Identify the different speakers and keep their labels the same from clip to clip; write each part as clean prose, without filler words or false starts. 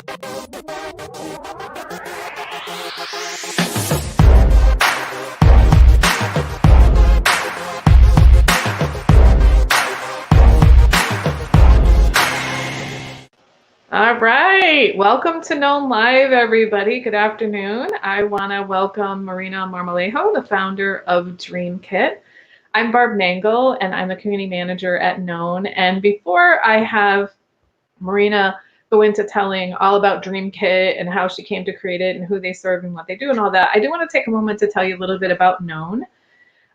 Speaker 1: All right, welcome to Known Live, everybody. Good afternoon. I want to welcome Marina Marmolejo, the founder of DreamKit. I'm Barb Nangle, and I'm a community manager at Known. And before I have Marina go into telling all about DreamKit and how she came to create it and who they serve and what they do and all that, I do want to take a moment to tell you a little bit about Known.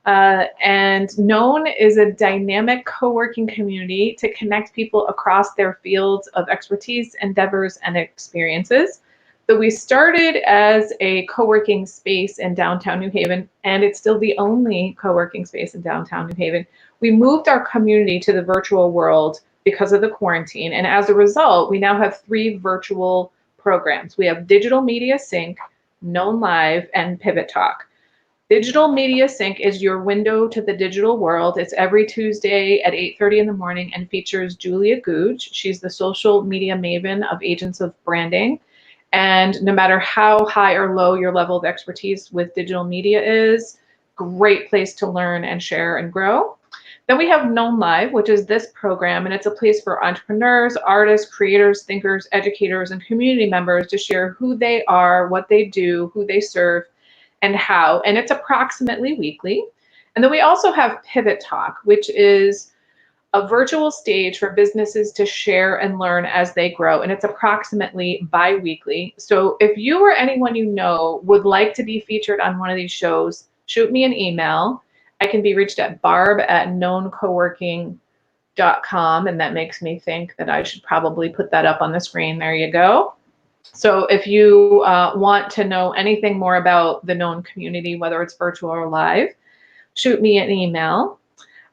Speaker 1: And Known is a dynamic co-working community to connect people across their fields of expertise, endeavors, and experiences. So we started as a co-working space in downtown New Haven, and it's still the only co-working space in downtown New Haven. We moved our community to the virtual world because of the quarantine, and as a result, we now have 3 virtual programs. We have Digital Media Sync, Known Live, and Pivot Talk. Digital Media Sync is your window to the digital world. It's every Tuesday at 8:30 in the morning and features Julia Googe. She's the social media maven of Agents of Branding. And no matter how high or low your level of expertise with digital media is, great place to learn and share and grow. Then we have Known Live, which is this program, and it's a place for entrepreneurs, artists, creators, thinkers, educators, and community members to share who they are, what they do, who they serve, and how, and it's approximately weekly. And then we also have Pivot Talk, which is a virtual stage for businesses to share and learn as they grow, and it's approximately bi-weekly. So if you or anyone you know would like to be featured on one of these shows, shoot me an email. I can be reached at barb@knowncoworking.com, and that makes me think that I should probably put that up on the screen. There you go. So if you want to know anything more about the Known community, whether it's virtual or live, shoot me an email.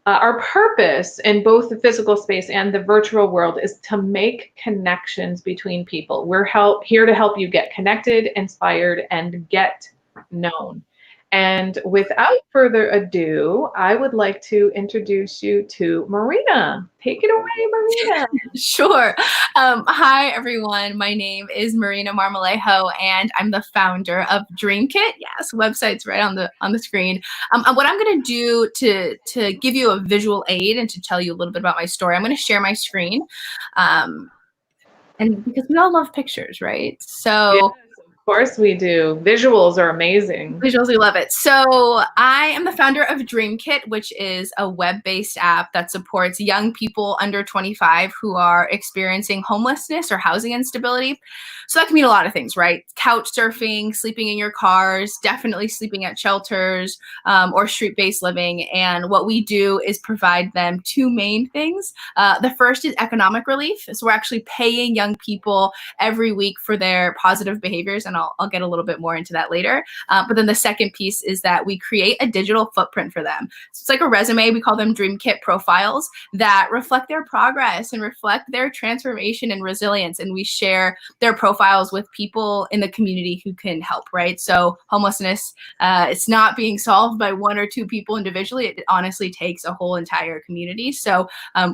Speaker 1: Our purpose in both the physical space and the virtual world is to make connections between people. We're here to help you get connected, inspired, and get known. And without further ado, I would like to introduce you to Marina. Take it away, Marina.
Speaker 2: Sure. Hi, everyone. My name is Marina Marmolejo, and I'm the founder of DreamKit. Yes, website's right on the screen. What I'm going to do to give you a visual aid and to tell you a little bit about my story, I'm going to share my screen, and because we all love pictures, right? So.
Speaker 1: Yes, of course we do. Visuals are amazing.
Speaker 2: Visuals, we love it. So I am the founder of DreamKit, which is a web-based app that supports young people under 25 who are experiencing homelessness or housing instability. So that can mean a lot of things, right? Couch surfing, sleeping in your cars, definitely sleeping at shelters, or street-based living. And what we do is provide them 2 main things. The first is economic relief. So we're actually paying young people every week for their positive behaviors, and I'll get a little bit more into that later. But then the second piece is that we create a digital footprint for them. So it's like a resume. We call them DreamKit profiles that reflect their progress and reflect their transformation and resilience. And we share their profiles with people in the community who can help, right? So homelessness, it's not being solved by 1 or 2 people individually. It honestly takes a whole entire community. So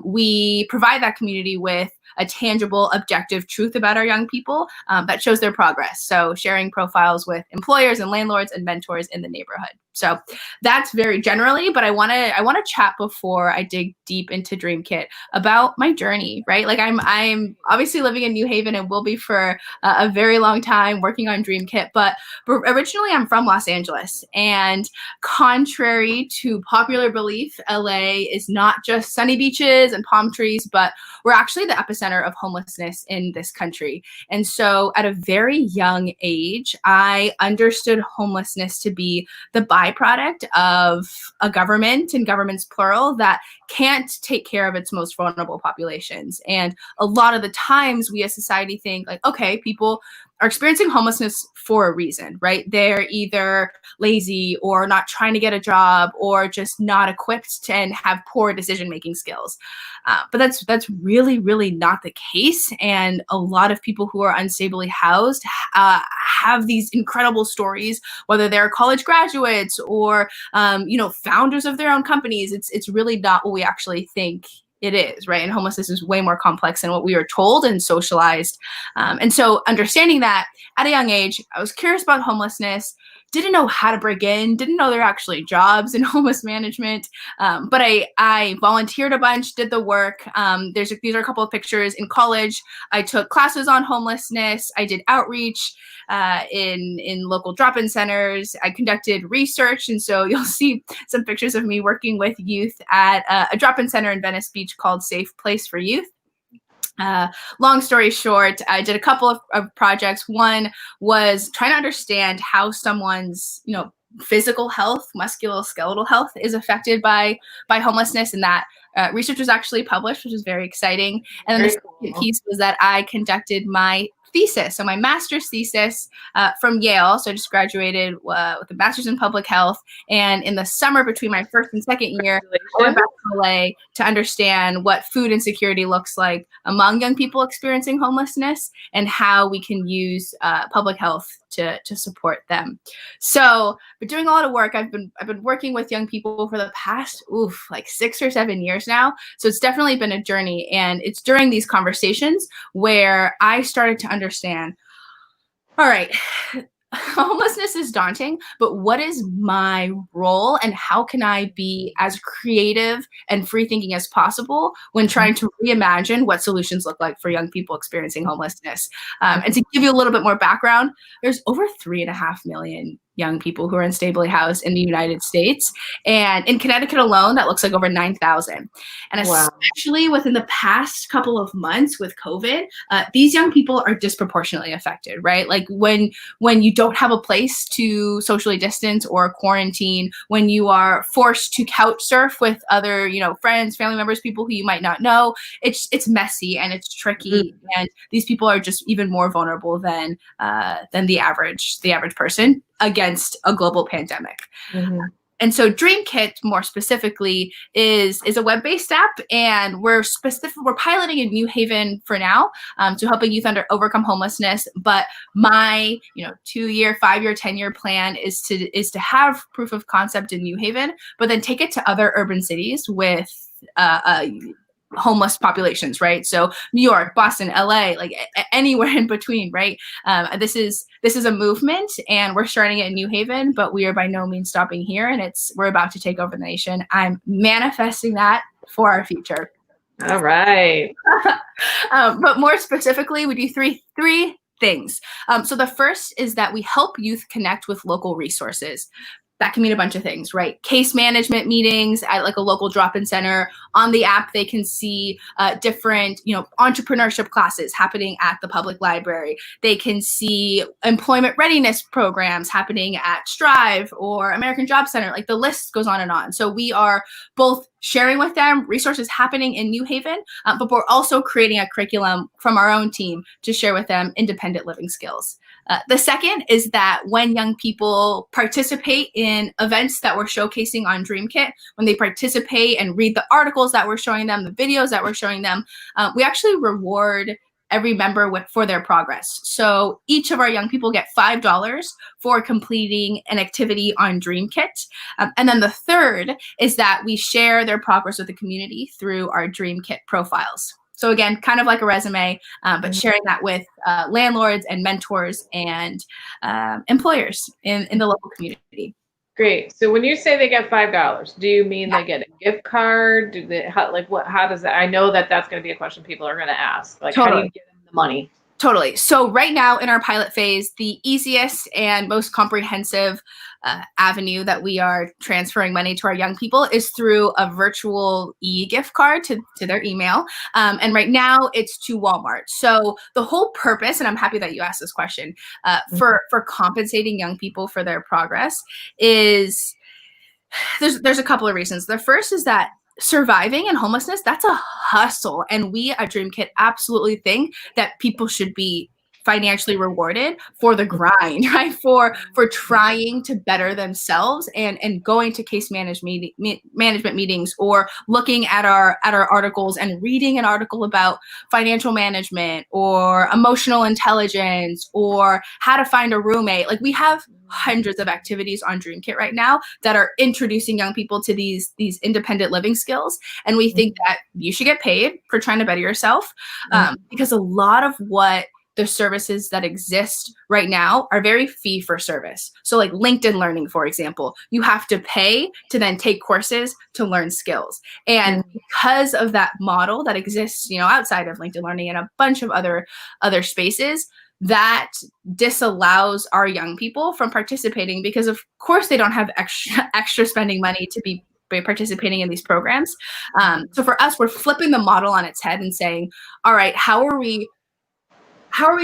Speaker 2: we provide that community with a tangible, objective truth about our young people that shows their progress. So sharing profiles with employers and landlords and mentors in the neighborhood. So that's very generally, but I want to chat before I dig deep into DreamKit about my journey, right? Like I'm obviously living in New Haven and will be for a very long time working on DreamKit, but originally I'm from Los Angeles, and contrary to popular belief, LA is not just sunny beaches and palm trees, but we're actually the epicenter of homelessness in this country. And so at a very young age, I understood homelessness to be the byproduct of a government, and governments plural, that can't take care of its most vulnerable populations. And a lot of the times we as society think like, okay, people are experiencing homelessness for a reason, right? They're either lazy or not trying to get a job or just not equipped and have poor decision-making skills. But that's really, really not the case. And a lot of people who are unstably housed have these incredible stories, whether they're college graduates or, founders of their own companies. It's really not what we actually think it is, right? And homelessness is way more complex than what we were told and socialized. And so understanding that at a young age, I was curious about homelessness, didn't know how to break in, didn't know there are actually jobs in homeless management. But I volunteered a bunch, did the work. These are a couple of pictures. In college, I took classes on homelessness. I did outreach in local drop-in centers. I conducted research. And so you'll see some pictures of me working with youth at a drop-in center in Venice Beach called Safe Place for Youth. Long story short, I did a couple of projects. One was trying to understand how someone's, physical health, musculoskeletal health is affected by homelessness, and that research was actually published, which is very exciting. And then the second piece was that I conducted my thesis, so my master's thesis from Yale. So I just graduated with a master's in public health, and in the summer between my first and second year, I went back to LA to understand what food insecurity looks like among young people experiencing homelessness and how we can use public health to support them. So, but doing a lot of work, I've been working with young people for the past 6 or 7 years now. So it's definitely been a journey, and it's during these conversations where I started to understand, all right, homelessness is daunting, but what is my role and how can I be as creative and free thinking as possible when trying to reimagine what solutions look like for young people experiencing homelessness? And to give you a little bit more background, there's over 3.5 million young people who are unstably housed in the United States. And in Connecticut alone, that looks like over 9,000. And especially within the past couple of months with COVID, these young people are disproportionately affected, right? Like when you don't have a place to socially distance or quarantine, when you are forced to couch surf with other, friends, family members, people who you might not know, it's messy and it's tricky. And these people are just even more vulnerable than the average person against a global pandemic. And so DreamKit, more specifically, is a web-based app, and we're piloting in New Haven for now, to helping youth overcome homelessness. But my 2-year, 5-year, 10-year plan is to have proof of concept in New Haven, but then take it to other urban cities with homeless populations, right? So New York, Boston, LA, like anywhere in between, right? This is a movement, and we're starting it in New Haven, but we are by no means stopping here, and we're about to take over the nation. I'm manifesting that for our future.
Speaker 1: All right.
Speaker 2: But more specifically, we do three things. So the first is that we help youth connect with local resources. That can mean a bunch of things, right? Case management meetings at like a local drop-in center. On the app, they can see different, entrepreneurship classes happening at the public library. They can see employment readiness programs happening at Strive or American Job Center. Like the list goes on and on. So we are both sharing with them resources happening in New Haven, but we're also creating a curriculum from our own team to share with them independent living skills. The second is that when young people participate in events that we're showcasing on DreamKit, when they participate and read the articles that we're showing them, the videos that we're showing them, we actually reward every member for their progress. So each of our young people get $5 for completing an activity on DreamKit. And then the third is that we share their progress with the community through our DreamKit profiles. So again, kind of like a resume, but sharing that with landlords and mentors and employers in the local community.
Speaker 1: Great. So when you say they get $5, do you mean they get a gift card? Do they how does that? I know that's going to be a question people are going to ask. Like,
Speaker 2: totally.
Speaker 1: How do you get them the money?
Speaker 2: Totally. So right now in our pilot phase, the easiest and most comprehensive avenue that we are transferring money to our young people is through a virtual e-gift card to their email. And right now it's to Walmart. So the whole purpose, and I'm happy that you asked this question, for compensating young people for their progress is there's a couple of reasons. The first is that surviving in homelessness, that's a hustle. And we at DreamKit absolutely think that people should be financially rewarded for the grind, right? For trying to better themselves and going to case management meetings, or looking at our articles and reading an article about financial management or emotional intelligence or how to find a roommate. Like, we have hundreds of activities on DreamKit right now that are introducing young people to these independent living skills. And we think that you should get paid for trying to better yourself, because a lot of what the services that exist right now are very fee for service. So like LinkedIn Learning, for example, you have to pay to then take courses to learn skills. And because of that model that exists, you know, outside of LinkedIn Learning and a bunch of other spaces, that disallows our young people from participating, because of course they don't have extra spending money to be participating in these programs. So for us, we're flipping the model on its head and saying, all right, how are we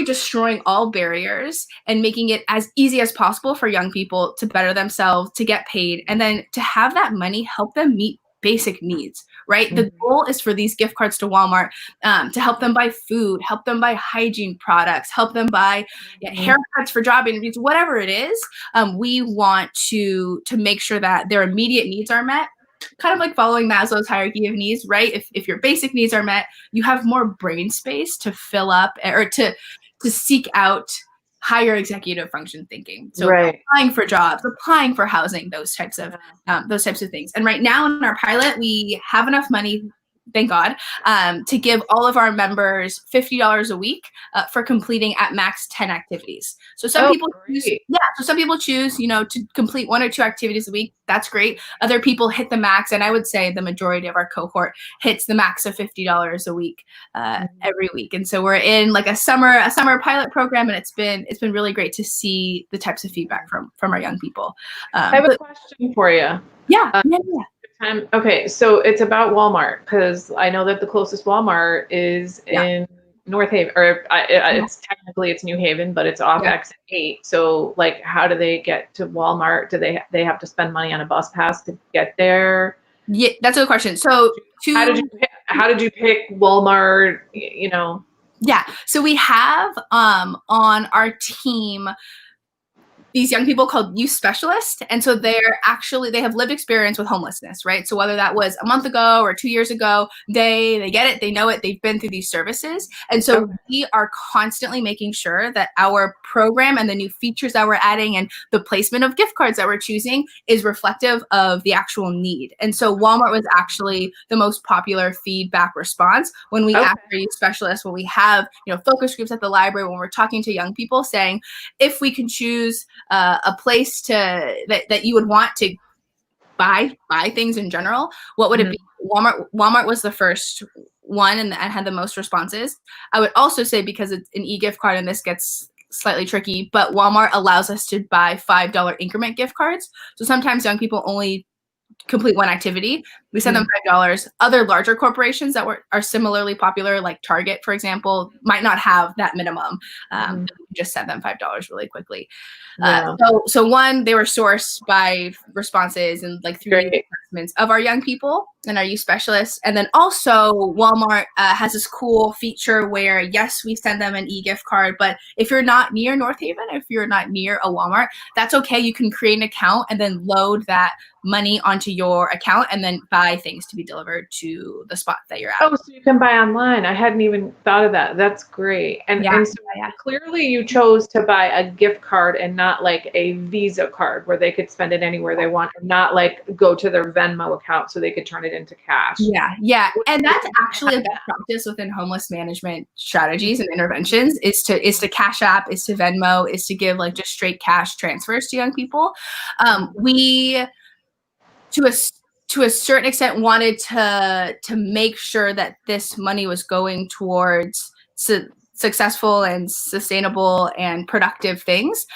Speaker 2: destroying all barriers and making it as easy as possible for young people to better themselves, to get paid, and then to have that money help them meet basic needs, right? The goal is for these gift cards to Walmart to help them buy food, help them buy hygiene products, help them buy haircuts for job interviews, whatever it is. We want to make sure that their immediate needs are met, kind of like following Maslow's hierarchy of needs, right? If your basic needs are met, you have more brain space to fill up or to seek out higher executive function thinking. So applying for jobs, applying for housing, those types of things. And right now in our pilot, we have enough money, thank God, to give all of our members $50 a week for completing at max 10 activities. So some people choose, you know, to complete 1 or 2 activities a week. That's great. Other people hit the max, and I would say the majority of our cohort hits the max of $50 a week every week. And so we're in like a summer pilot program, and it's been really great to see the types of feedback from our young people.
Speaker 1: I have a question for you.
Speaker 2: Yeah.
Speaker 1: Okay, so it's about Walmart, because I know that the closest Walmart is in North Haven, or it's technically it's New Haven, but it's off exit 8. So like, how do they get to Walmart? Do they have to spend money on a bus pass to get there?
Speaker 2: Yeah, that's a good question. So
Speaker 1: how did you pick Walmart? You know.
Speaker 2: Yeah. So we have on our team these young people called youth specialists. And so they have lived experience with homelessness, right? So whether that was a month ago or 2 years ago, they get it, they know it, they've been through these services. And so we are constantly making sure that our program and the new features that we're adding and the placement of gift cards that we're choosing is reflective of the actual need. And so Walmart was actually the most popular feedback response when we ask our youth specialists, when we have, you know, focus groups at the library, when we're talking to young people, saying, if we can choose a place that you would want to buy things in general, what would it be? Walmart was the first one and had the most responses. I would also say, because it's an e-gift card and this gets slightly tricky, but Walmart allows us to buy $5 increment gift cards. So sometimes young people only complete 1 activity. We send them $5. Other larger corporations that are similarly popular, like Target, for example, might not have that minimum. We just send them $5 really quickly. So one, they were sourced by responses and like through assessments of our young people and our youth specialists. And then also Walmart has this cool feature where, yes, we send them an e-gift card, but if you're not near North Haven, if you're not near a Walmart, that's okay. You can create an account and then load that money onto your account and then buy things to be delivered to the spot that you're at.
Speaker 1: Oh, so you can buy online. I hadn't even thought of that. That's great. And so clearly you chose to buy a gift card and not like a Visa card where they could spend it anywhere they want, and not like go to their Venmo account so they could turn it into cash.
Speaker 2: Yeah. And that's actually a best practice within homeless management strategies and interventions is to Cash App, is to Venmo, is to give like just straight cash transfers to young people. We, to a certain extent, wanted to make sure that this money was going towards successful and sustainable and productive things.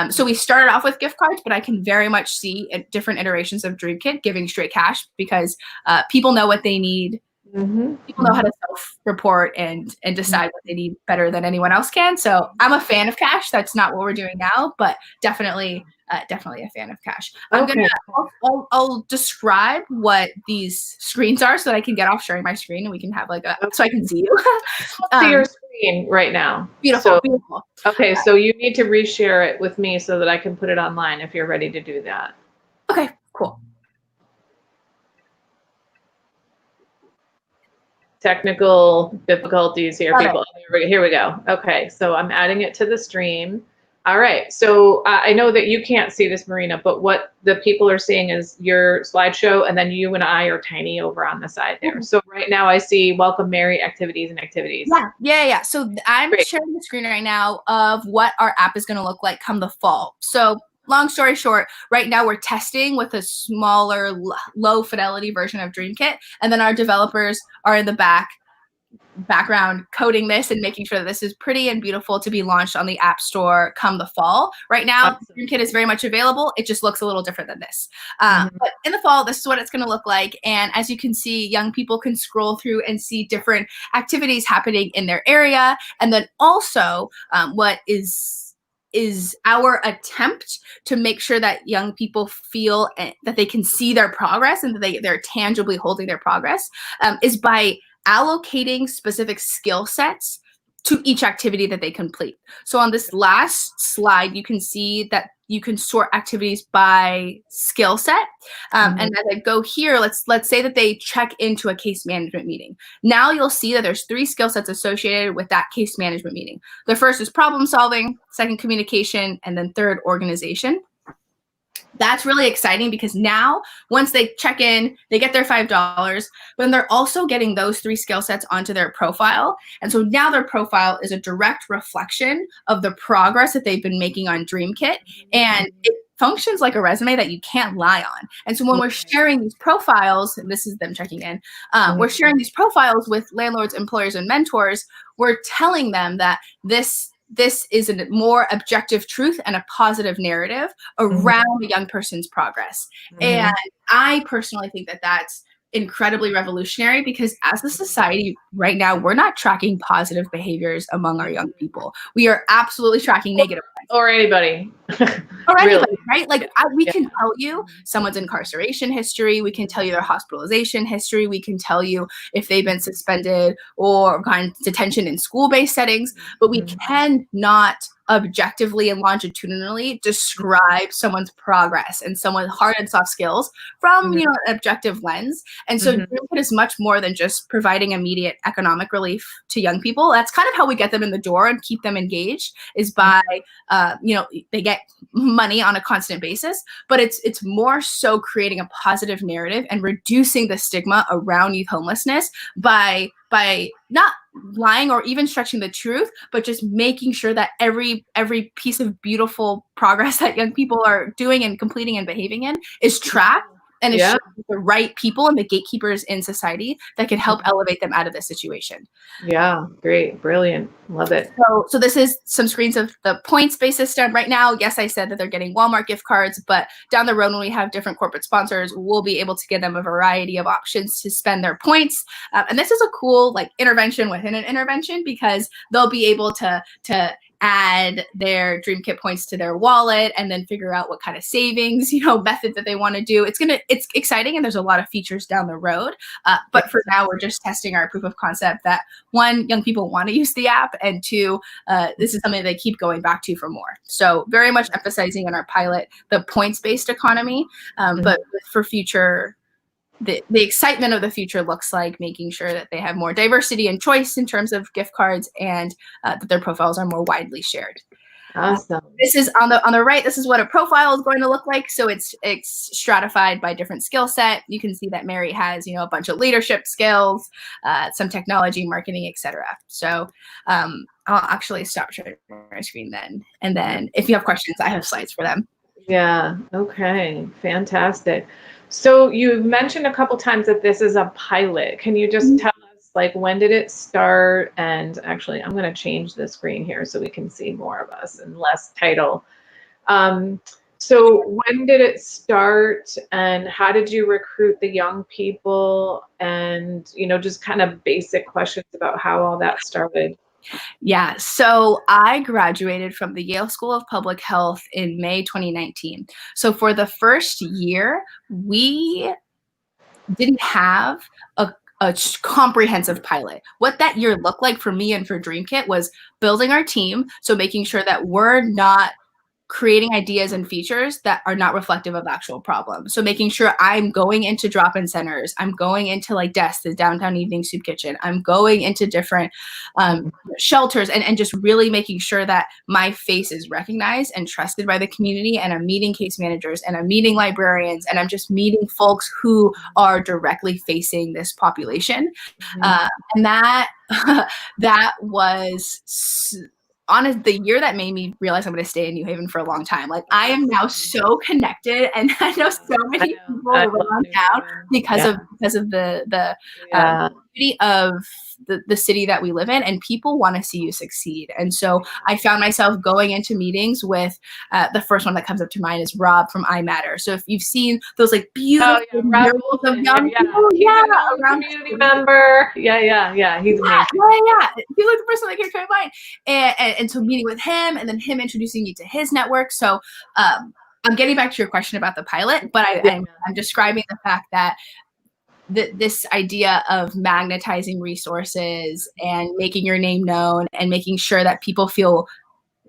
Speaker 2: So we started off with gift cards, but I can very much see at different iterations of DreamKit giving straight cash, because people know what they need. People know how to self-report and decide what they need better than anyone else can. So I'm a fan of cash. That's not what we're doing now, but definitely a fan of cash. I'll describe what these screens are so that I can get off sharing my screen and we can have like so I can see you.
Speaker 1: See your screen. screen right now.
Speaker 2: Beautiful,
Speaker 1: So,
Speaker 2: beautiful.
Speaker 1: okay, so you need to reshare it with me so that I can put it online if you're ready to do that.
Speaker 2: Okay, cool.
Speaker 1: Technical difficulties here,
Speaker 2: Love
Speaker 1: people. Here we go. Okay, so I'm adding it to the stream. All right, so I know that you can't see this, Marina, but what the people are seeing is your slideshow, and then you and I are tiny over on the side there. So right now I see welcome Mary activities and activities.
Speaker 2: Yeah. So I'm
Speaker 1: Great.
Speaker 2: sharing the screen right now of what our app is going to look like come the fall. So long story short, right now we're testing with a smaller, low fidelity version of DreamKit, and then our developers are in the background coding this and making sure that this is pretty and beautiful to be launched on the App Store come the fall. Right now,
Speaker 1: Awesome.
Speaker 2: DreamKit is very much available. It just looks a little different than this. But in the fall, this is what it's going to look like. And as you can see, young people can scroll through and see different activities happening in their area. And then also what is our attempt to make sure that young people feel that they can see their progress and that they're tangibly holding their progress is by allocating specific skill sets to each activity that they complete. So on this last slide, you can see that you can sort activities by skill set. And as I go here, let's say that they check into a case management meeting. Now you'll see that there's 3 skill sets associated with that case management meeting. The first is problem solving, second communication, and then third organization. That's really exciting because now once they check in, they get their $5, but they're also getting those 3 skill sets onto their profile. And so now their profile is a direct reflection of the progress that they've been making on DreamKit. And it functions like a resume that you can't lie on. And so when we're sharing these profiles, and this is them checking in, we're sharing these profiles with landlords, employers, and mentors. We're telling them that this is a more objective truth and a positive narrative around a young person's progress. And I personally think that that's incredibly revolutionary because as a society right now, we're not tracking positive behaviors among our young people. We are absolutely tracking negative ones.
Speaker 1: Or anybody.
Speaker 2: Or anybody, right? Like we can tell you someone's incarceration history. We can tell you their hospitalization history. We can tell you if they've been suspended or gone detention in school-based settings, but we cannot objectively and longitudinally describe someone's progress and someone's hard and soft skills from an objective lens. And so DreamKit is much more than just providing immediate economic relief to young people. That's kind of how we get them in the door and keep them engaged is by they get money on a constant basis, but it's more so creating a positive narrative and reducing the stigma around youth homelessness by not lying or even stretching the truth, but just making sure that every piece of beautiful progress that young people are doing and completing and behaving in is tracked and is the right people and the gatekeepers in society that can help elevate them out of this situation.
Speaker 1: Yeah, great, brilliant, love it.
Speaker 2: So this is some screens of the points-based system. Right now, yes, I said that they're getting Walmart gift cards, but down the road when we have different corporate sponsors, we'll be able to give them a variety of options to spend their points. And this is a cool intervention within an intervention because they'll be able to add their DreamKit points to their wallet and then figure out what kind of savings, method that they want to do. It's exciting and there's a lot of features down the road. But for now, we're just testing our proof of concept that 1, young people want to use the app, and 2, this is something they keep going back to for more. So very much emphasizing in our pilot the points-based economy, but for future, the excitement of the future looks like making sure that they have more diversity and choice in terms of gift cards and that their profiles are more widely shared.
Speaker 1: Awesome.
Speaker 2: This is on the right. This is what a profile is going to look like. So it's stratified by different skill set. You can see that Mary has, a bunch of leadership skills, some technology, marketing, etc. So I'll actually stop sharing my screen then. And then if you have questions, I have slides for them.
Speaker 1: Yeah. Okay. Fantastic. So you've mentioned a couple times that this is a pilot. Can you just tell us, when did it start? And actually, I'm going to change the screen here so we can see more of us and less title. So when did it start, and how did you recruit the young people? And just kind of basic questions about how all that started.
Speaker 2: Yeah, so I graduated from the Yale School of Public Health in May 2019. So for the first year, we didn't have a comprehensive pilot. What that year looked like for me and for DreamKit was building our team. So making sure that we're not creating ideas and features that are not reflective of actual problems. So making sure I'm going into drop-in centers, I'm going into like Desk, the downtown evening soup kitchen, I'm going into different shelters and just really making sure that my face is recognized and trusted by the community. And I'm meeting case managers and I'm meeting librarians and I'm just meeting folks who are directly facing this population. And that that was honest, the year that made me realize I'm going to stay in New Haven for a long time. Like I am now so connected, and I know so many people around town because of the beauty of the city that we live in, and people want to see you succeed. And so I found myself going into meetings with the first one that comes up to mind is Rob from I Matter. So if you've seen those like beautiful murals of young people,
Speaker 1: around community member, he's amazing.
Speaker 2: He's like the person that came to my mind, and so meeting with him, and then him introducing me to his network. So I'm getting back to your question about the pilot, but I'm describing the fact that this idea of magnetizing resources and making your name known and making sure that people feel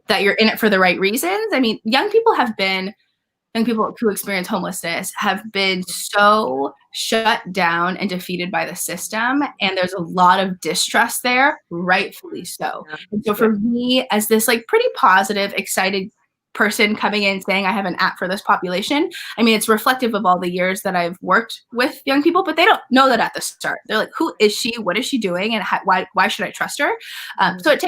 Speaker 2: that you're in it for the right reasons. I mean, young people who experience homelessness have been so shut down and defeated by the system. And there's a lot of distrust there, rightfully so. And so for me, as this like pretty positive, excited person coming in saying I have an app for this population, I mean, it's reflective of all the years that I've worked with young people, but they don't know that at the start. They're like, who is she? What is she doing? And why should I trust her? So it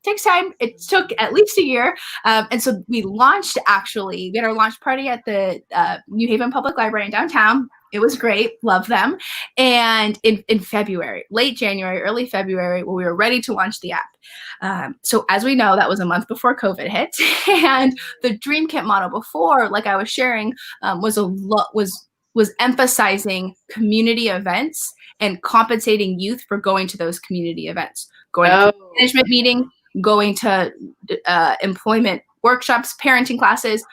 Speaker 2: takes time. It took at least a year. And so we launched, we had our launch party at the New Haven Public Library in downtown. It was great. Love them. And in February, late January, early February, when we were ready to launch the app. So as we know, that was a month before COVID hit. And the DreamKit model before, like I was sharing, was emphasizing community events and compensating youth for going to those community events, going to a management meeting, going to employment workshops, parenting classes.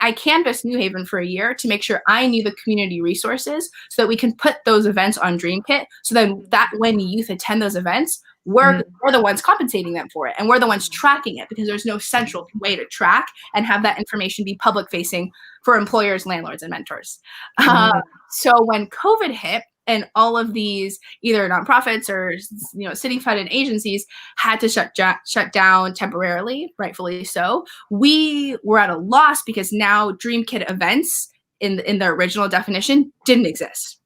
Speaker 2: I canvassed New Haven for a year to make sure I knew the community resources so that we can put those events on DreamKit, so that when youth attend those events, we're the ones compensating them for it, and we're the ones tracking it, because there's no central way to track and have that information be public facing for employers, landlords, and mentors. So when COVID hit, and all of these either nonprofits or city funded agencies had to shut down temporarily, rightfully so, we were at a loss because now DreamKit events in the original definition didn't exist.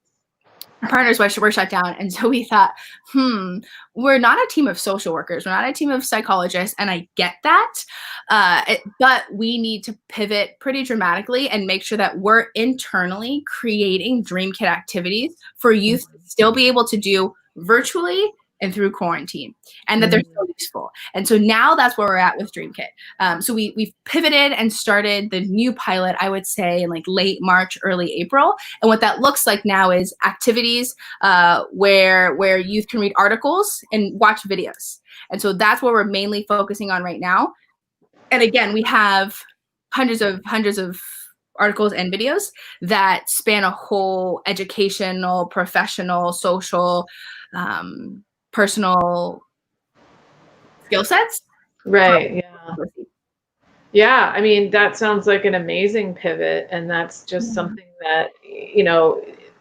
Speaker 2: Our partners were shut down. And so we thought, we're not a team of social workers. We're not a team of psychologists. And I get that. But we need to pivot pretty dramatically and make sure that we're internally creating DreamKit activities for youth to still be able to do virtually and through quarantine, and that they're so useful. And so now that's where we're at with DreamKit. So we've pivoted and started the new pilot, I would say, in like late March, early April. And what that looks like now is activities where youth can read articles and watch videos. And so that's what we're mainly focusing on right now. And again, we have hundreds of articles and videos that span a whole educational, professional, social, personal skill sets.
Speaker 1: Right. Yeah. I mean, that sounds like an amazing pivot. And that's just something that,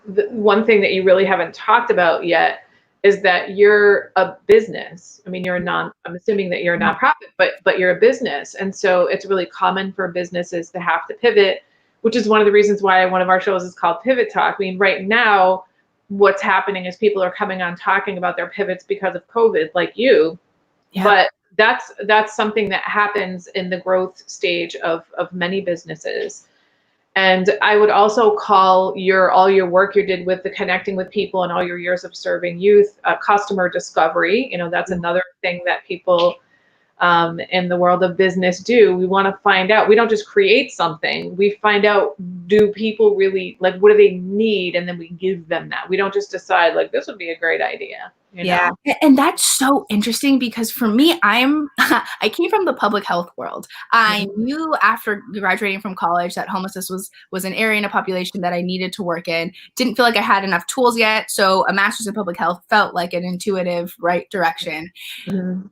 Speaker 1: the one thing that you really haven't talked about yet is that you're a business. I mean, I'm assuming that you're a nonprofit, but you're a business. And so it's really common for businesses to have to pivot, which is one of the reasons why one of our shows is called Pivot Talk. I mean, right now, what's happening is people are coming on talking about their pivots because of COVID, like you. Yeah. But that's something that happens in the growth stage of many businesses. And I would also call all your work you did with the connecting with people and all your years of serving youth, customer discovery. That's another thing that people in the world of business do. We want to find out. We don't just create something. We find out do people really like, what do they need? And then we give them that. We don't just decide like this would be a great idea, you
Speaker 2: Yeah.
Speaker 1: know?
Speaker 2: And that's so interesting because for me, I came from the public health world. I
Speaker 1: Mhm.
Speaker 2: knew after graduating from college that homelessness was an area in a population that I needed to work in. Didn't feel like I had enough tools yet. So a master's in public health felt like an intuitive right direction.
Speaker 1: Mhm.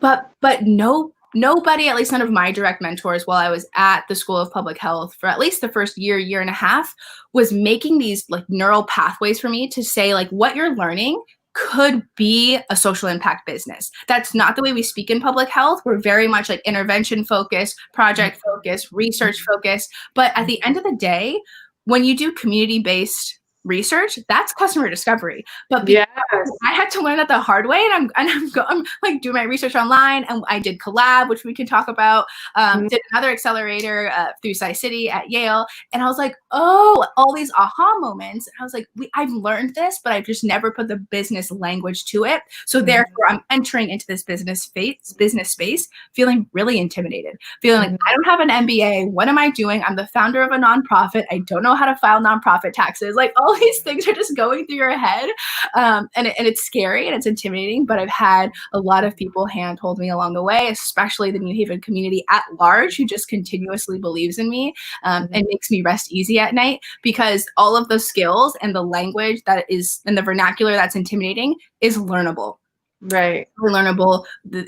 Speaker 2: But nobody, at least none of my direct mentors while I was at the School of Public Health for at least the first year and a half, was making these like neural pathways for me to say like what you're learning could be a social impact business. That's not the way we speak in public health. We're very much like intervention focused, project focused, research focused. But at the end of the day, when you do community based research, that's customer discovery. But because
Speaker 1: Yes.
Speaker 2: I had to learn that the hard way, and I'm like doing my research online, and I did Collab, which we can talk about.
Speaker 1: Mhm.
Speaker 2: Did another accelerator through Sci-City at Yale, and I was like, oh, all these aha moments. And I was like, I've learned this, but I've just never put the business language to it. So therefore, I'm entering into this business space, feeling really intimidated, feeling like
Speaker 1: Mhm.
Speaker 2: I don't have an MBA. What am I doing? I'm the founder of a nonprofit. I don't know how to file nonprofit taxes. Like all these things are just going through your head. And it's scary and it's intimidating, but I've had a lot of people handhold me along the way, especially the New Haven community at large, who just continuously believes in me and makes me rest easy at night, because all of those skills and the language that is and the vernacular that's intimidating is learnable.
Speaker 1: Right.
Speaker 2: Learnable. The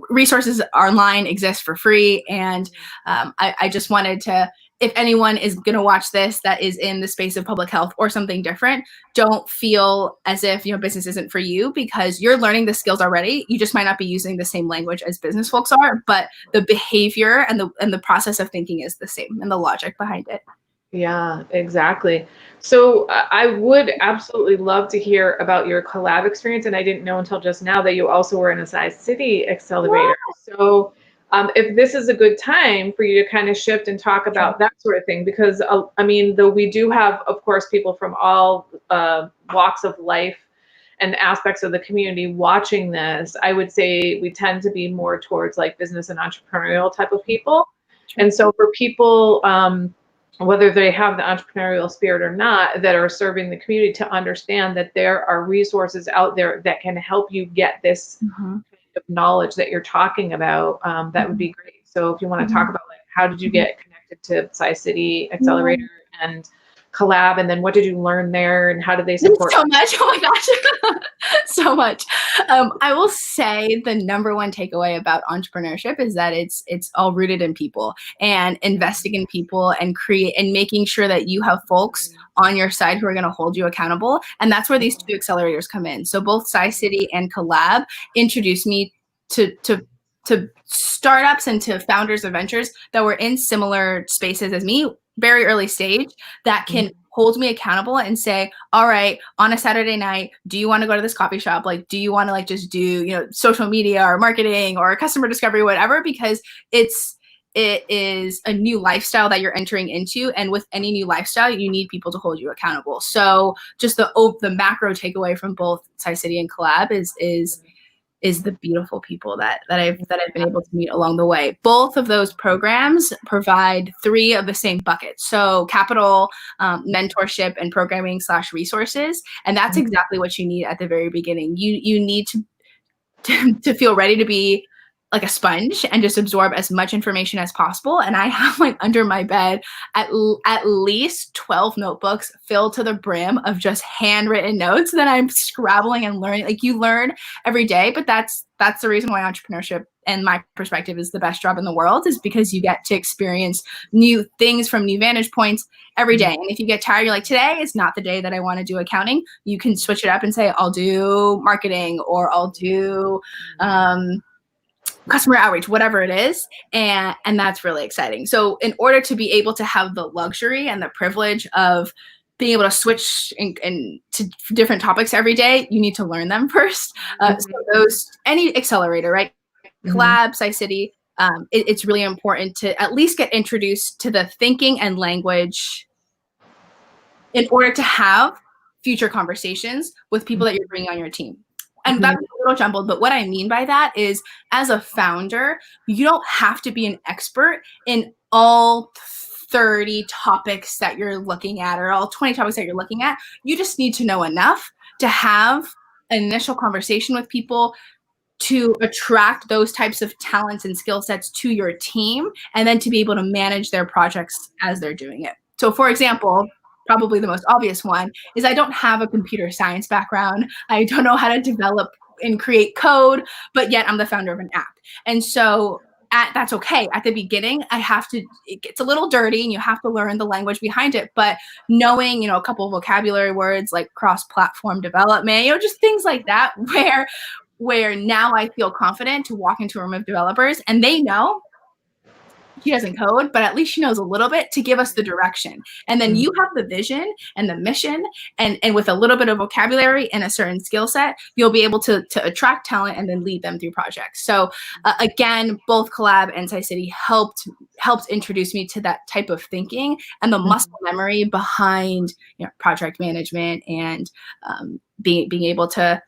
Speaker 2: resources online exist for free, and I just wanted to, if anyone is going to watch this that is in the space of public health or something different, don't feel as if business isn't for you, because you're learning the skills already. You just might not be using the same language as business folks are, but the behavior and the process of thinking is the same, and the logic behind it.
Speaker 1: Yeah, exactly. So I would absolutely love to hear about your collab experience. And I didn't know until just now that you also were in a Sci-City accelerator. So if this is a good time for you to kind of shift and talk
Speaker 2: Sure.
Speaker 1: about that sort of thing, because I mean, though we do have, of course, people from all walks of life and aspects of the community watching this, I would say we tend to be more towards like business and entrepreneurial type of people.
Speaker 2: Sure.
Speaker 1: And so for people, whether they have the entrepreneurial spirit or not, that are serving the community, to understand that there are resources out there that can help you get this
Speaker 2: Mhm.
Speaker 1: kind of knowledge that you're talking about, that would be great. So if you want to talk
Speaker 2: Mhm.
Speaker 1: about like how did you
Speaker 2: Mhm.
Speaker 1: get connected to Sci-City
Speaker 2: Yeah.
Speaker 1: Accelerator and Collab, and then what did you learn there, and how did they
Speaker 2: There's
Speaker 1: support
Speaker 2: so much. Oh my gosh. So much. I will say the number one takeaway about entrepreneurship is that it's all rooted in people, and investing in people, and making sure that you have folks on your side who are going to hold you accountable. And that's where these two accelerators come in. So both Sci-City and Collab introduced me to startups and to founders of ventures that were in similar spaces as me, very early stage, that can hold me accountable and say, all right, on a Saturday night, do you want to go to this coffee shop? Like, do you want to like just do, social media or marketing or customer discovery, whatever, because it is a new lifestyle that you're entering into. And with any new lifestyle, you need people to hold you accountable. So just the macro takeaway from both Sci-City and Collab is the beautiful people that I've been able to meet along the way. Both of those programs provide three of the same buckets. So capital, mentorship, and programming / resources. And that's exactly what you need at the very beginning. You need to feel ready to be like a sponge and just absorb as much information as possible. And I have like under my bed at least 12 notebooks filled to the brim of just handwritten notes that I'm scrabbling and learning. Like you learn every day, but that's the reason why entrepreneurship, and my perspective, is the best job in the world, is because you get to experience new things from new vantage points every day. And if you get tired, you're like, today is not the day that I want to do accounting. You can switch it up and say, I'll do marketing, or I'll do customer outreach, whatever it is. And that's really exciting. So in order to be able to have the luxury and the privilege of being able to switch and to different topics every day, you need to learn them first. So any accelerator, right? Collab, Sci-City, it's really important to at least get introduced to the thinking and language in order to have future conversations with people that you're bringing on your team. And that's a little jumbled, but what I mean by that is, as a founder, you don't have to be an expert in all 30 topics that you're looking at or all 20 topics that you're looking at. You just need to know enough to have an initial conversation with people to attract those types of talents and skill sets to your team, and then to be able to manage their projects as they're doing it. So for example, probably the most obvious one is I don't have a computer science background. I don't know how to develop and create code, but yet I'm the founder of an app. And so that's okay. At the beginning, it gets a little dirty and you have to learn the language behind it. But knowing, a couple of vocabulary words like cross-platform development, just things like that, where now I feel confident to walk into a room of developers and they know she doesn't code, but at least she knows a little bit to give us the direction. And then you have the vision and the mission, and with a little bit of vocabulary and a certain skill set, you'll be able to attract talent and then lead them through projects. So again, both Collab and SciCity helped introduce me to that type of thinking and the muscle memory behind project management and being able to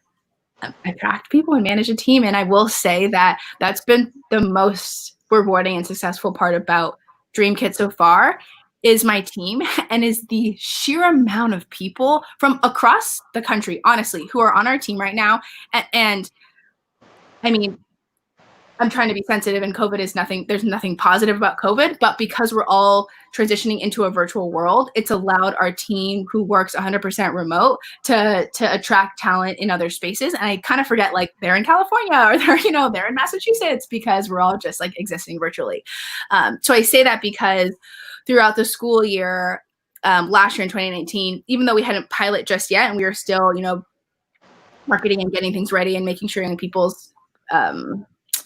Speaker 2: attract people and manage a team. And I will say that that's been the most rewarding and successful part about DreamKit so far is my team, and is the sheer amount of people from across the country, honestly, who are on our team right now. And I mean, I'm trying to be sensitive, and there's nothing positive about COVID, but because we're all transitioning into a virtual world, it's allowed our team who works 100% remote to attract talent in other spaces. And I kind of forget, like, they're in California or they're in Massachusetts, because we're all just like existing virtually. So I say that because throughout the school year, last year in 2019, even though we hadn't pilot just yet and we were still, marketing and getting things ready and making sure young people's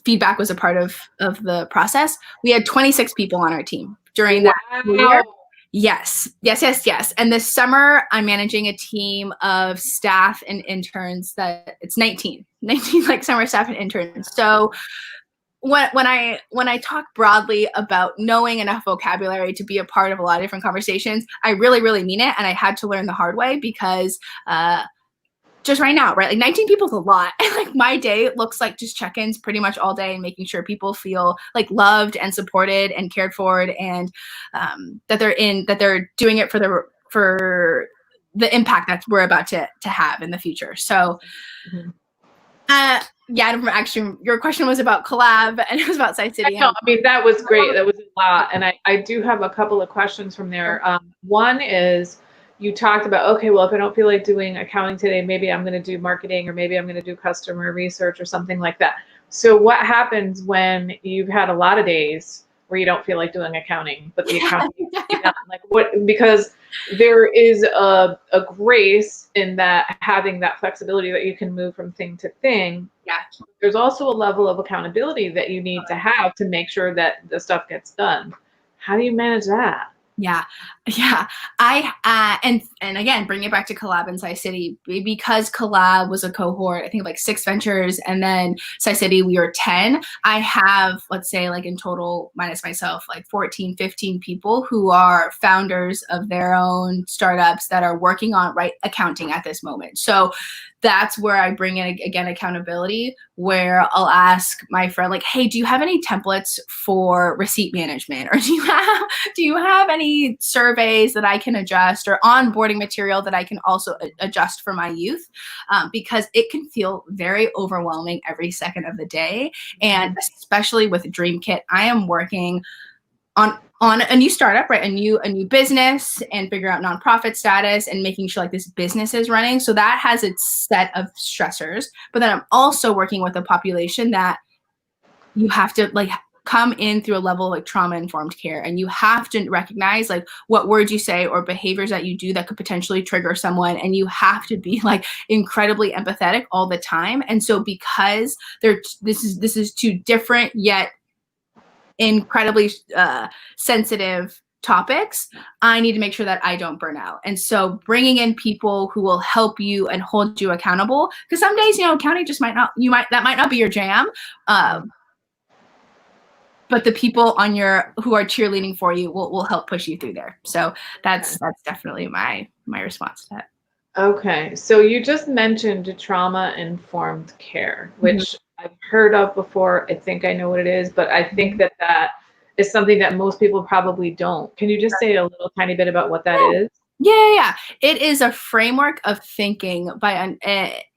Speaker 2: feedback was a part of the process, we had 26 people on our team during that year. Yes. And this summer, I'm managing a team of staff and interns that it's 19 like summer staff and interns. So when I talk broadly about knowing enough vocabulary to be a part of a lot of different conversations, I really, really mean it. And I had to learn the hard way because just right now, right? Like 19 people is a lot. And like my day looks like just check-ins pretty much all day and making sure people feel like loved and supported and cared for, and that they're doing it for the impact that we're about to have in the future. So actually, your question was about Collab and it was about SciCity.
Speaker 1: I mean, that was great. That was a lot. And I do have a couple of questions from there. One is, you talked about, okay, well, if I don't feel like doing accounting today, maybe I'm going to do marketing, or maybe I'm going to do customer research or something like that. So what happens when you've had a lot of days where you don't feel like doing accounting, but the accounting needs to be done? Like what? Because there is a grace in that, having that flexibility that you can move from thing to thing.
Speaker 2: Yeah.
Speaker 1: There's also a level of accountability that you need to have to make sure that the stuff gets done. How do you manage that?
Speaker 2: Yeah. And again, bring it back to Collab and SciCity, because Collab was a cohort, I think like 6 ventures, and then SciCity, we were 10. I have, let's say, like in total, minus myself, like 14, 15 people who are founders of their own startups that are working on accounting at this moment. So that's where I bring in, again, accountability, where I'll ask my friend, like, hey, do you have any templates for receipt management? Or do you have any surveys that I can adjust, or onboarding material that I can also adjust for my youth? Because it can feel very overwhelming every second of the day. And especially with DreamKit, I am working on a new startup, right? A new business, and figure out nonprofit status and making sure like this business is running. So that has its set of stressors. But then I'm also working with a population that you have to like come in through a level of like trauma-informed care, and you have to recognize like what words you say or behaviors that you do that could potentially trigger someone, and you have to be like incredibly empathetic all the time. And so because this is two different yet incredibly sensitive topics, I need to make sure that I don't burn out. And so bringing in people who will help you and hold you accountable, because some days, accounting just that might not be your jam. But the people who are cheerleading for you will help push you through there. So that's definitely my response to that.
Speaker 1: Okay, so you just mentioned trauma-informed care, which I've heard of before. I think I know what it is, but I think that is something that most people probably don't. Can you just say a little tiny bit about what that is?
Speaker 2: Yeah. It is a framework of thinking by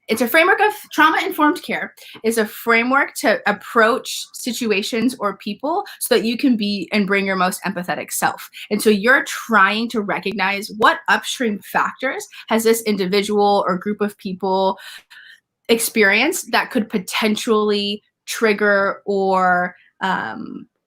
Speaker 2: it's a framework of trauma-informed care. It's a framework to approach situations or people so that you can be and bring your most empathetic self. And so you're trying to recognize what upstream factors has this individual or group of people experienced that could potentially trigger or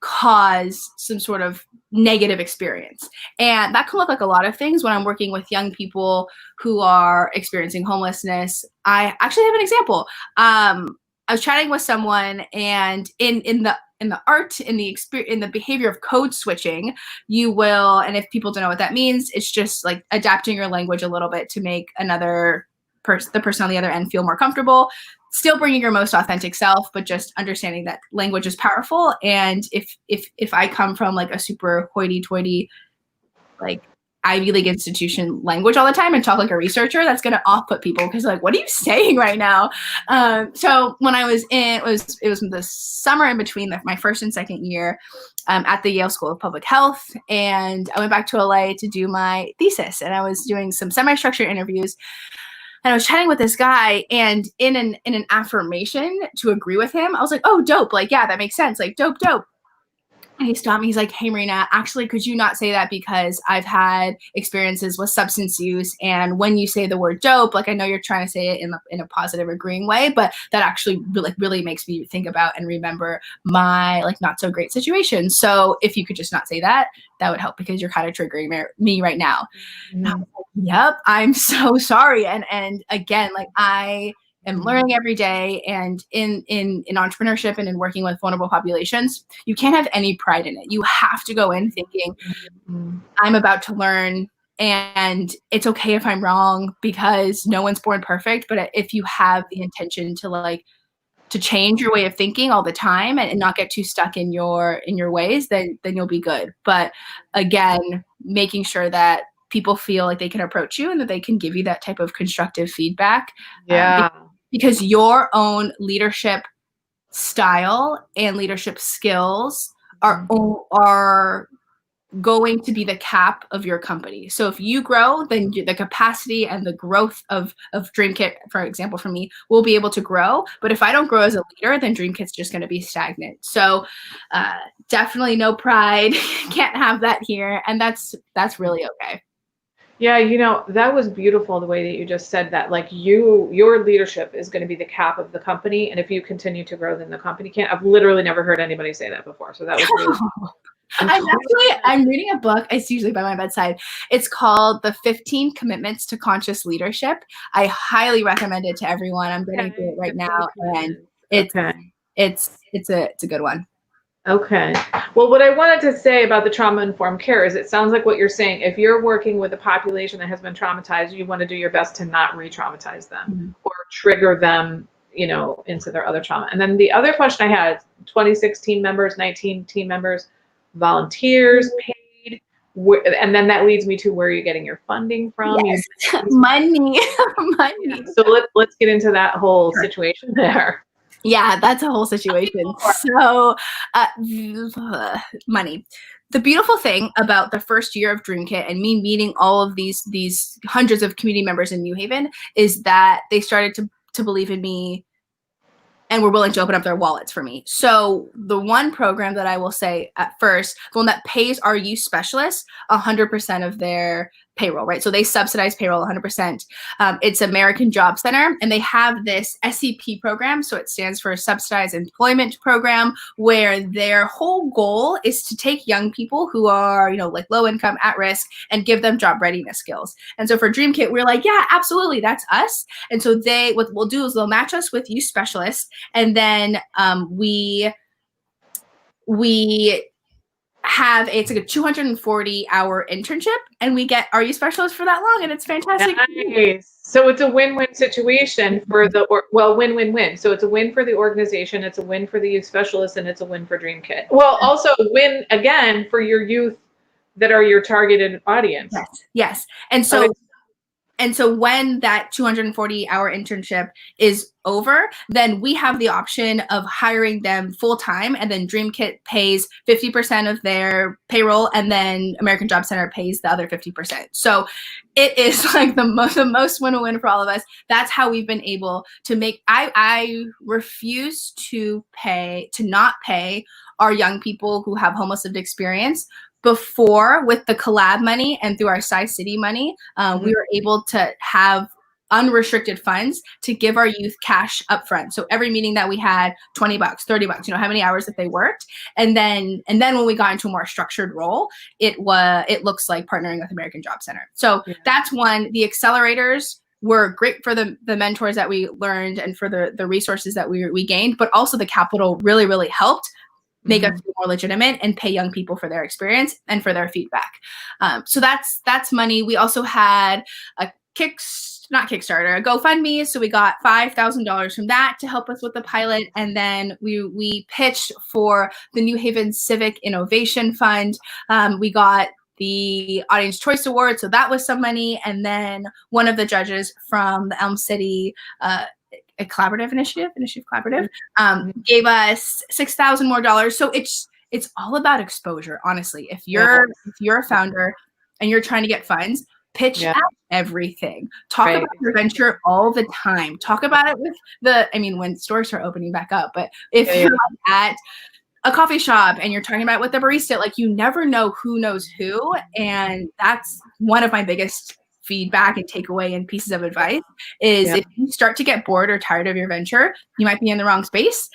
Speaker 2: cause some sort of negative experience. And that can look like a lot of things. When I'm working with young people who are experiencing homelessness, I actually have an example. I was chatting with someone, and in the art, in the behavior of code switching, you will, and if people don't know what that means, it's just like adapting your language a little bit to make another the person on the other end feel more comfortable, still bringing your most authentic self, but just understanding that language is powerful. And if I come from like a super hoity-toity, like Ivy League institution language all the time and talk like a researcher, that's going to off-put people because like, what are you saying right now? So when I was it was the summer in between my first and second year at the Yale School of Public Health, and I went back to LA to do my thesis, and I was doing some semi-structured interviews. And I was chatting with this guy, and in an affirmation to agree with him, I was like, oh, dope. Like, yeah, that makes sense. Like, dope. And he stopped me. He's like, hey, Marina, actually, could you not say that, because I've had experiences with substance use. And when you say the word dope, like, I know you're trying to say it in a positive, agreeing way, but that actually really makes me think about and remember my like not so great situation. So if you could just not say that, that would help, because you're kind of triggering me right now. Mm-hmm. Yep, I'm so sorry. And again, like I am learning every day, and in entrepreneurship and in working with vulnerable populations, you can't have any pride in it. You have to go in thinking, I'm about to learn, and it's okay if I'm wrong, because no one's born perfect. But if you have the intention to change your way of thinking all the time and not get too stuck in your ways, then you'll be good. But again, making sure that people feel like they can approach you and that they can give you that type of constructive feedback.
Speaker 1: Yeah.
Speaker 2: Because your own leadership style and leadership skills are going to be the cap of your company. So if you grow, then the capacity and the growth of DreamKit, for example, for me, will be able to grow. But if I don't grow as a leader, then DreamKit's just going to be stagnant. So definitely no pride. Can't have that here. And that's really okay.
Speaker 1: Yeah, you know, that was beautiful the way that you just said that. Like your leadership is going to be the cap of the company. And if you continue to grow, then the company can't. I've literally never heard anybody say that before. So that was really
Speaker 2: I'm reading a book. It's usually by my bedside. It's called The 15 Commitments to Conscious Leadership. I highly recommend it to everyone. I'm getting through it right now, and it's a good one.
Speaker 1: Okay. Well, what I wanted to say about the trauma-informed care is it sounds like what you're saying, if you're working with a population that has been traumatized, you want to do your best to not re-traumatize them or trigger them, you know, into their other trauma. And then the other question I had, 26 team members, 19 team members, volunteers, paid, and then that leads me to where you're getting your funding from.
Speaker 2: Yes. Money.
Speaker 1: Yeah. So let's get into that whole situation there.
Speaker 2: Yeah, that's a whole situation. So, money. The beautiful thing about the first year of DreamKit and me meeting all of these hundreds of community members in New Haven is that they started to believe in me and were willing to open up their wallets for me. So the one program that I will say at first, the one that pays our youth specialists 100% of their payroll, right? So they subsidize payroll 100%. It's American Job Center, and they have this SEP program. So it stands for Subsidized Employment Program, where their whole goal is to take young people who are, you know, like low income, at risk, and give them job readiness skills. And so for DreamKit, we're like, yeah, absolutely, that's us. And so what we'll do is they'll match us with youth specialists, and then we have it's like a 240-hour internship, and we get our youth specialists for that long, and it's fantastic.
Speaker 1: Nice. So it's a win-win situation for win-win-win. So it's a win for the organization, it's a win for the youth specialists, and it's a win for DreamKit. Well, also win again for your youth that are your targeted audience.
Speaker 2: Yes. And so And so when that 240-hour internship is over, then we have the option of hiring them full time, and then DreamKit pays 50% of their payroll, and then American Job Center pays the other 50%. So it is like the most win-win for all of us. That's how we've been able to make. I refuse to not pay our young people who have homeless lived experience. Before, with the Collab money and through our Size City money, we were able to have unrestricted funds to give our youth cash upfront. So every meeting that we had, $20, $30, how many hours that they worked. And then when we got into a more structured role, it looks like partnering with American Job Center. So that's one. The accelerators were great for the mentors that we learned and for the resources that we gained, but also the capital really, really helped make us feel more legitimate and pay young people for their experience and for their feedback. So that's money. We also had a Kickstarter, a GoFundMe. So we got $5,000 from that to help us with the pilot. And then we pitched for the New Haven Civic Innovation Fund. We got the Audience Choice Award. So that was some money. And then one of the judges from the Elm City a collaborative initiative collaborative, gave us $6,000 more. So it's all about exposure, honestly. If you're a founder and you're trying to get funds, pitch out everything. Talk about your venture all the time. Talk about it with when stores are opening back up. But if you're at a coffee shop and you're talking about it with the barista, like, you never know who knows who. And that's one of my biggest feedback and takeaway and pieces of advice is if you start to get bored or tired of your venture, you might be in the wrong space.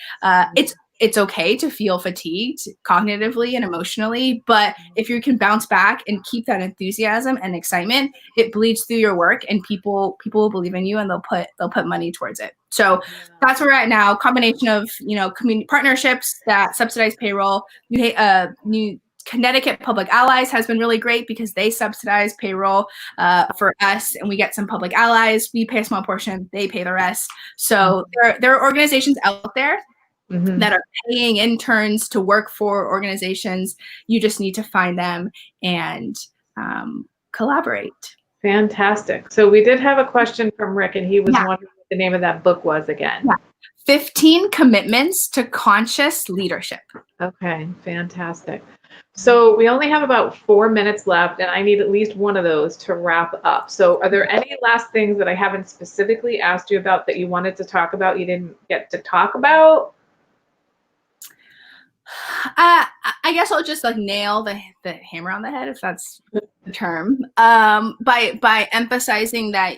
Speaker 2: It's okay to feel fatigued cognitively and emotionally, but if you can bounce back and keep that enthusiasm and excitement, it bleeds through your work, and people will believe in you, and they'll put money towards it. So that's where we're at now. Combination of community partnerships that subsidize payroll. New Connecticut Public Allies has been really great because they subsidize payroll for us, and we get some public allies. We pay a small portion, they pay the rest. So there are organizations out there that are paying interns to work for organizations. You just need to find them and collaborate.
Speaker 1: Fantastic. So we did have a question from Rick, and he was wondering what the name of that book was again.
Speaker 2: 15 Commitments to Conscious Leadership.
Speaker 1: Okay, fantastic. So we only have about 4 minutes left, and I need at least one of those to wrap up. So are there any last things that I haven't specifically asked you about that you wanted to talk about, you didn't get to talk about?
Speaker 2: I guess I'll just nail the hammer on the head, if that's the term, by emphasizing that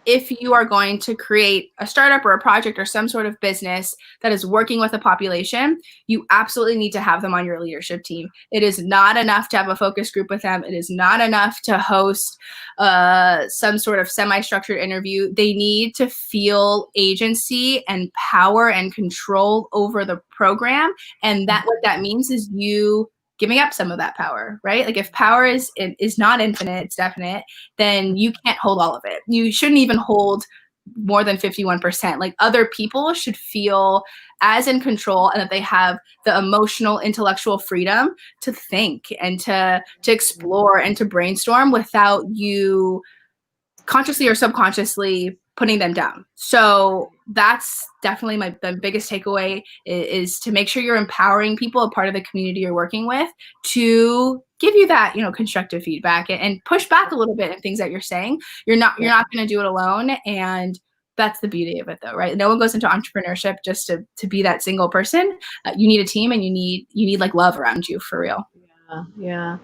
Speaker 2: if you are going to create a startup or a project or some sort of business that is working with a population, you absolutely need to have them on your leadership team. It is not enough to have a focus group with them. It is not enough to host some sort of semi-structured interview. They need to feel agency and power and control over the program. And what that means is you giving up some of that power, right? Like, if power is not infinite, it's definite, then you can't hold all of it. You shouldn't even hold more than 51%. Like, other people should feel as in control, and that they have the emotional, intellectual freedom to think and to explore and to brainstorm without you consciously or subconsciously putting them down. So that's definitely the biggest takeaway is to make sure you're empowering people, a part of the community you're working with, to give you that, constructive feedback and push back a little bit of things that you're saying. You're not going to do it alone. And that's the beauty of it, though, right? No one goes into entrepreneurship just to be that single person. You need a team, and you need like love around you, for real.
Speaker 1: Yeah.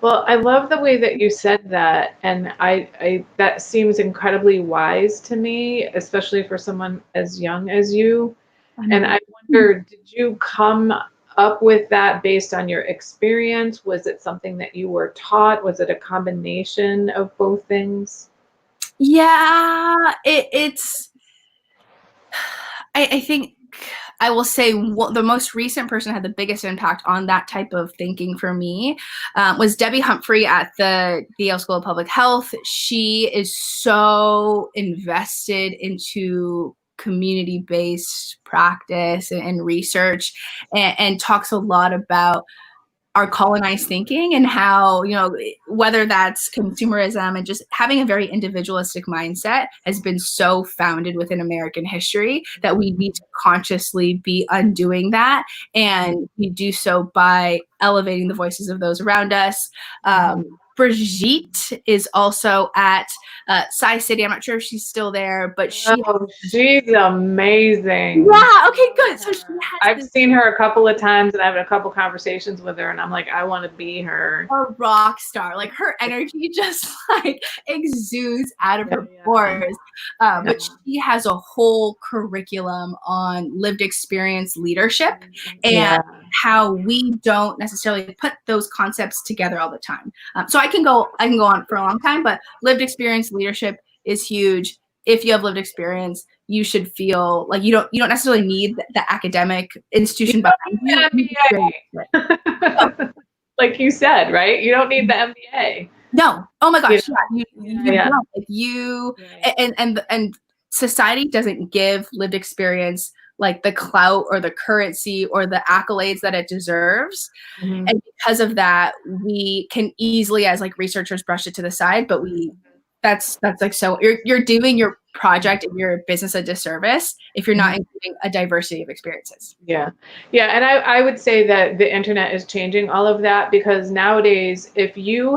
Speaker 1: Well, I love the way that you said that, and I that seems incredibly wise to me, especially for someone as young as you. And I wonder, did you come up with that based on your experience? Was it something that you were taught? Was it a combination of both things?
Speaker 2: Yeah, I think I will say the most recent person who had the biggest impact on that type of thinking for me was Debbie Humphrey at the Yale School of Public Health. She is so invested into community-based practice and research, and talks a lot about our colonized thinking, and how, whether that's consumerism and just having a very individualistic mindset has been so founded within American history that we need to consciously be undoing that. And we do so by elevating the voices of those around us. Brigitte is also at Sci City. I'm not sure if she's still there, but she's
Speaker 1: amazing.
Speaker 2: Yeah. Okay, good. So she has
Speaker 1: I've seen her a couple of times, and I've had a couple conversations with her, and I'm like, I want to be her.
Speaker 2: A rock star. Like, her energy just like exudes out of her pores. But she has a whole curriculum on lived experience leadership and how we don't necessarily put those concepts together all the time. So I can go on for a long time, but lived experience leadership is huge. If you have lived experience, you should feel like you don't necessarily need the academic institution behind
Speaker 1: you. Like you said, right? You don't need the MBA.
Speaker 2: No. Oh my gosh. You and society doesn't give lived experience like the clout or the currency or the accolades that it deserves. And because of that, we can easily, as like researchers, brush it to the side, but that's like, so you're doing your project and your business a disservice if you're not including a diversity of experiences.
Speaker 1: Yeah. And I would say that the internet is changing all of that, because nowadays, if you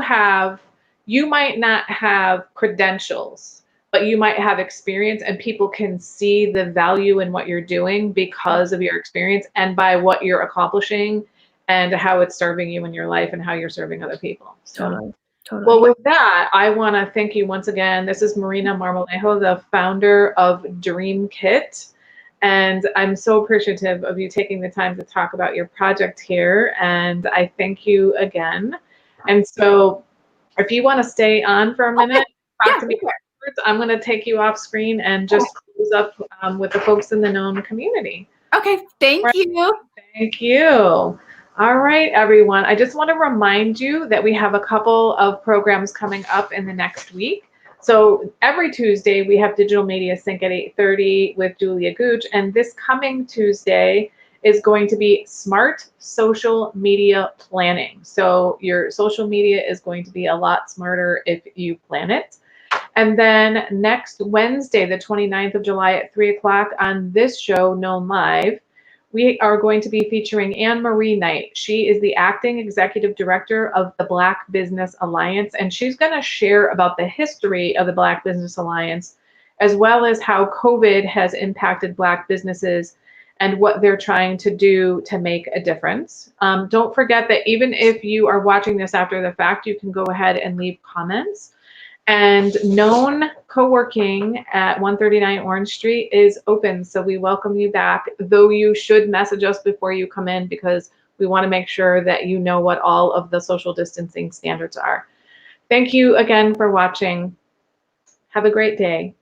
Speaker 1: might not have credentials, but you might have experience, and people can see the value in what you're doing because of your experience and by what you're accomplishing and how it's serving you in your life and how you're serving other people. So. Totally. Well, with that, I want to thank you once again. This is Marina Marmolejo, the founder of DreamKit. And I'm so appreciative of you taking the time to talk about your project here. And I thank you again. And so if you want to stay on for a minute, talk to me afterwards, I'm going to take you off screen and just close up with the folks in the known community.
Speaker 2: Okay. Thank you.
Speaker 1: Thank you. All right, everyone. I just want to remind you that we have a couple of programs coming up in the next week. So every Tuesday, we have Digital Media Sync at 8:30 with Julia Gooch. And this coming Tuesday is going to be Smart Social Media Planning. So your social media is going to be a lot smarter if you plan it. And then next Wednesday, the 29th of July at 3 o'clock on this show, Known Live, we are going to be featuring Anne Marie Knight. She is the acting executive director of the Black Business Alliance, and she's going to share about the history of the Black Business Alliance, as well as how COVID has impacted Black businesses and what they're trying to do to make a difference. Don't forget that even if you are watching this after the fact, you can go ahead and leave comments. And Known Co-working at 139 Orange Street is open, so we welcome you back, though you should message us before you come in, because we want to make sure that you know what all of the social distancing standards are. Thank you again for watching. Have a great day.